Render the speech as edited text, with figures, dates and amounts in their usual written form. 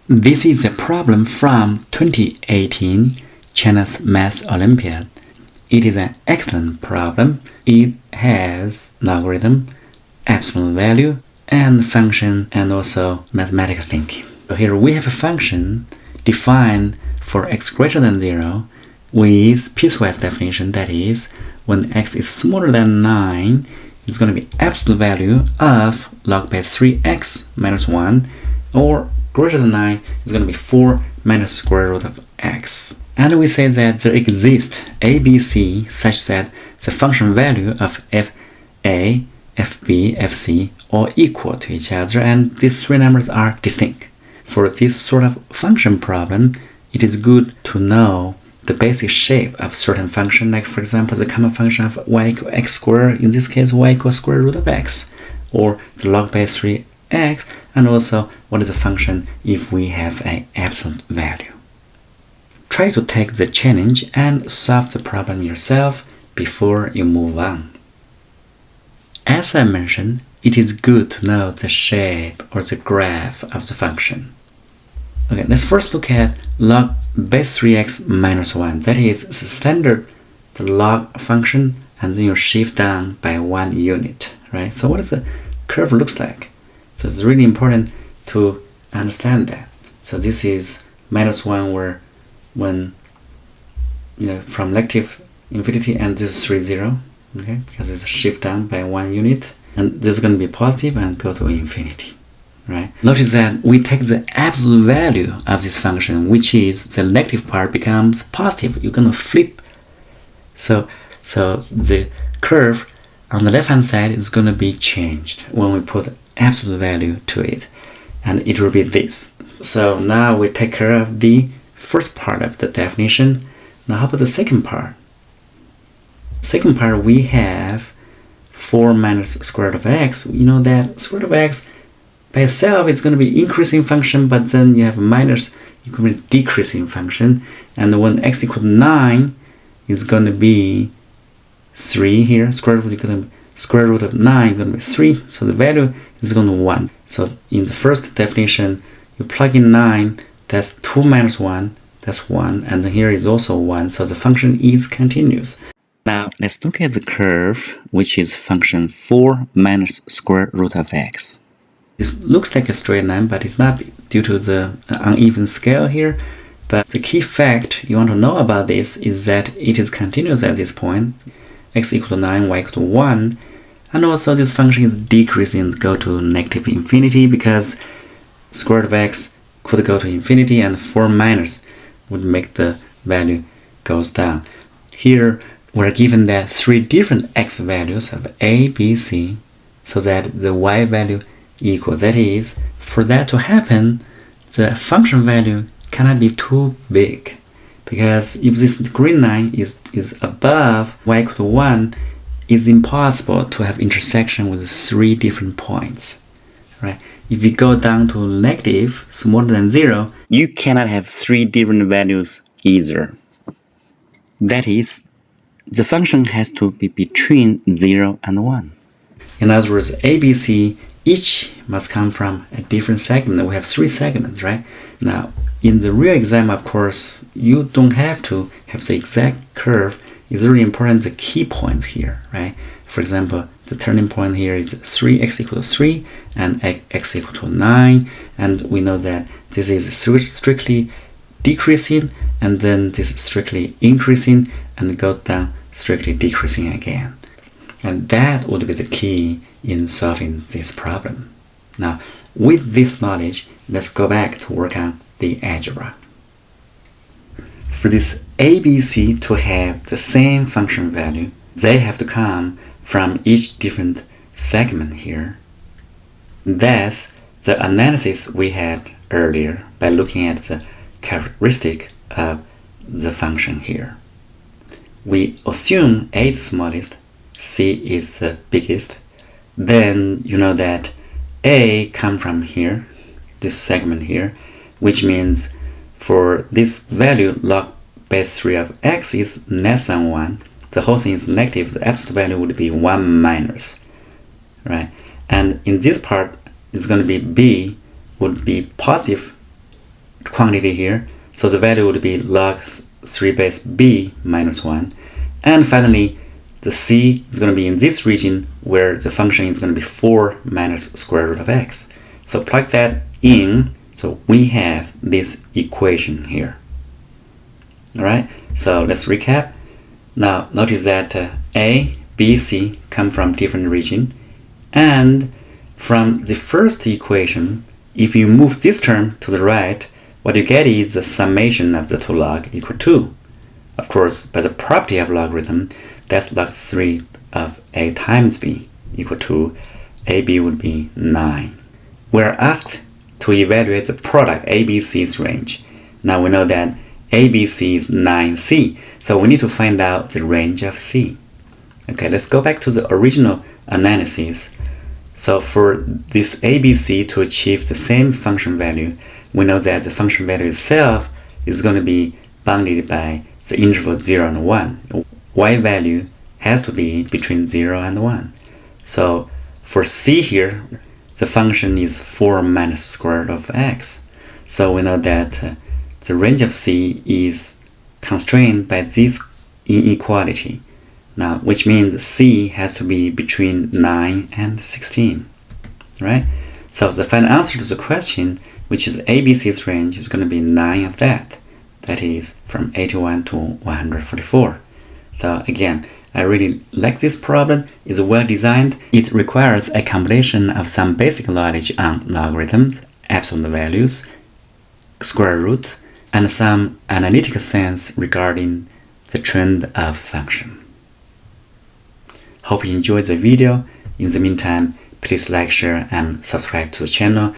This is a problem from 2018 China's Math Olympiad. It is an excellent problem. It has logarithm, absolute value, and function, and also mathematical thinking. So here we have a function defined for x greater than 0 with piecewise definition, that is, when x is smaller than 9, it's going to be absolute value of log base 3x minus 1, or greater than 9 is going to be 4 minus square root of x. And we say that there exists ABC such that the function value of fa, fb, fc are equal to each other, and these three numbers are distinct. For this sort of function problem, it is good to know the basic shape of certain function, like for example the common function of y equals x squared, in this case y equals square root of x, or the log base 3x, and also what is the function if we have an absolute value. Try to take the challenge and solve the problem yourself before you move on. As I mentioned, it is good to know the shape or the graph of the function. Okay, let's first look at log base 3x minus 1. That is the standard, the log function, and then you shift down by 1 unit, right? So what does the curve looks like? So it's really important to understand that. So this is minus 1 where when from negative infinity, and this is 3, 0, okay, because it's shift down by 1 unit, and this is going to be positive and go to infinity. Right? Notice that we take the absolute value of this function, which is the negative part becomes positive. You're going to flip. So the curve on the left hand side is going to be changed when we put absolute value to it, and it will be this. So now we take care of the first part of the definition. Now how about the second part? Second part, we have 4 minus square root of x. You know that square root of x by itself is going to be increasing function, but then you have minus, you can be decreasing function, and when x equals 9 is going to be 3 here. Square root of 9 is going to be 3, so the value is going to 1. So in the first definition, you plug in 9, that's 2 minus 1, that's 1, and then here is also 1, so the function is continuous. Now let's look at the curve, which is function 4 minus square root of x. This looks like a straight line, but it's not due to the uneven scale here. But the key fact you want to know about this is that it is continuous at this point, x equal to 9, y equal to 1, and also this function is decreasing, go to negative infinity, because square root of x could go to infinity, and 4 minus would make the value goes down. Here we're given that 3 different x values of a, b, c, so that the y value equal. That is, for that to happen, the function value cannot be too big, because if this green line is above y equal to 1, it's impossible to have intersection with 3 different points, right? If you go down to negative, smaller than 0, you cannot have 3 different values either. That is, the function has to be between 0 and 1. In other words, a, b, c each must come from a different segment. We have 3 segments, right? Now, in the real exam, of course, you don't have to have the exact curve. It's really important the key points here, right? For example, the turning point here is 3x equal to 3 and x equal to 9. And we know that this is strictly decreasing, and then this is strictly increasing, and go down strictly decreasing again. And that would be the key in solving this problem. Now, with this knowledge, let's go back to work on the algebra. For this a, b, c to have the same function value, they have to come from each different segment here. That's the analysis we had earlier by looking at the characteristic of the function here. We assume a is the smallest, c is the biggest. Then you know that a comes from here, this segment here, which means for this value log base 3 of x is less than 1, the whole thing is negative, the absolute value would be 1 minus, right? And in this part, it's going to be b would be positive quantity here. So the value would be log 3 base b minus 1. And finally, the c is going to be in this region where the function is going to be 4 minus square root of x. So plug that in. So we have this equation here. Alright, so let's recap. Now notice that a, b, c come from different region. And from the first equation, if you move this term to the right, what you get is the summation of the two log equal 2. Of course, by the property of logarithm, that's log 3 of a times b equal to ab would be 9. We're asked to evaluate the product ABC's range. Now we know that ABC is 9c, so we need to find out the range of c. Okay, let's go back to the original analysis. So for this ABC to achieve the same function value, we know that the function value itself is going to be bounded by the interval 0 and 1. Y value has to be between 0 and 1. So for c here, the function is 4 minus square root of x. So we know that the range of c is constrained by this inequality. Now, which means c has to be between 9 and 16, right? So the final answer to the question, which is ABC's range, is going to be 9 of that. That is from 81 to 144. So again, I really like this problem. It's well designed. It requires a combination of some basic knowledge on logarithms, absolute values, square root, and some analytical sense regarding the trend of function. Hope you enjoyed the video. In the meantime, please like, share, and subscribe to the channel.